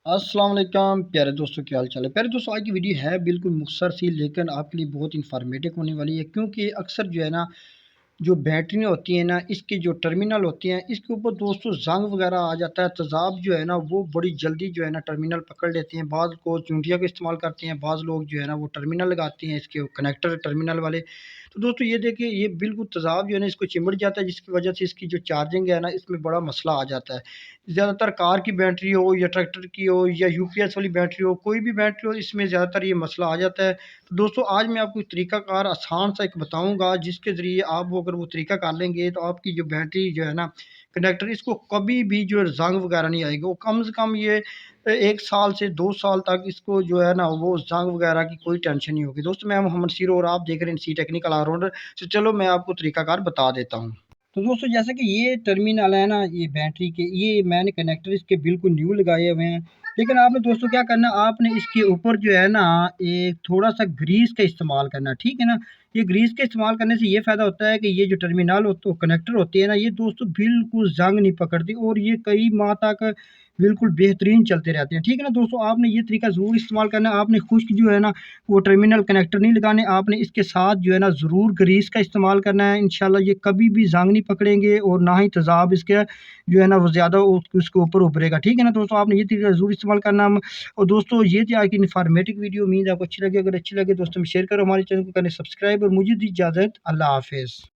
अस्सलाम वालेकुम प्यारे दोस्तों, क्या हाल चाल है। प्यारे दोस्तों, आज की वीडियो है बिल्कुल मुख्तसर सी, लेकिन आपके लिए बहुत इन्फॉर्मेटिव होने वाली है, क्योंकि अक्सर जो है ना, जो बैटरियाँ होती हैं ना, इसके जो टर्मिनल होते हैं, इसके ऊपर दोस्तों जंग वगैरह आ जाता है। तेज़ाब जो है ना, वो बड़ी जल्दी जो है ना टर्मिनल पकड़ लेते हैं। बाज़ को चूंटिया का इस्तेमाल करते हैं, बाज़ लोग जो है ना वो टर्मिनल लगाते हैं, इसके कनेक्टर टर्मिनल वाले। तो दोस्तों ये देखिए, ये बिल्कुल तेज़ाब जो है ना इसको चिमड़ जाता है, जिसकी वजह से इसकी जो चार्जिंग है ना, इसमें बड़ा मसला आ जाता है। ज़्यादातर कार की बैटरी हो या ट्रैक्टर की हो या यूपीएस वाली बैटरी हो, कोई भी बैटरी हो, इसमें ज़्यादातर ये मसला आ जाता है। तो दोस्तों आज मैं आपको एक तरीकाकार आसान सा एक बताऊँगा, जिसके ज़रिए आप वो अगर वो तरीका कर लेंगे, तो आपकी जो बैटरी जो है ना, कनेक्टर, इसको कभी भी जो है ज़ंग वगैरह नहीं आएगी। वो कम से कम ये 1 साल से 2 साल तक इसको जो है ना, वो ज़ंग वगैरह की कोई टेंशन नहीं होगी। दोस्तों मैं मोहम्मद सीरो और आप देख रहे हैं सी टेक्निकल ऑलराउंडर। तो चलो मैं आपको तरीकाकार बता देता हूँ। तो दोस्तों जैसे कि ये टर्मिनल है ना, ये बैटरी के, ये मैंने कनेक्टर इसके बिल्कुल न्यू लगाए हुए हैं। लेकिन आपने दोस्तों क्या करना, आपने इसके ऊपर जो है ना एक थोड़ा-सा ग्रीस का इस्तेमाल करना, ठीक है ना? ये ग्रीस का इस्तेमाल करने से ये फ़ायदा होता है कि ये जो टर्मिनल कनेक्टर होती है ना, ये दोस्तों बिल्कुल ज़ंग नहीं पकड़ती और ये कई माह तक बिल्कुल बेहतरीन चलते रहते हैं, ठीक है ना? दोस्तों आपने ये तरीका ज़रूर इस्तेमाल करना है। आपने खुश्क जो है ना, वो टर्मिनल कनेक्टर नहीं लगाने, आपने इसके साथ जो है ना ज़रूर ग्रीस का इस्तेमाल करना है। इंशाल्लाह ये कभी भी ज़ंग नहीं पकड़ेंगे और ना ही तेज़ाब इसके जो है ना वो ज़्यादा उसके ऊपर उभरेगा, ठीक है ना? दोस्तों आपने ये तरीका ज़रूर इस्तेमाल करना। और दोस्तों ये थी आज की इन्फॉर्मेटिव वीडियो, उम्मीद है आपको अच्छी लगी। अगर अच्छी लगे दोस्तों में शेयर करो, हमारे चैनल को करें सब्सक्राइब और मुझे दी इजाज़त। अल्लाह हाफ़िज़।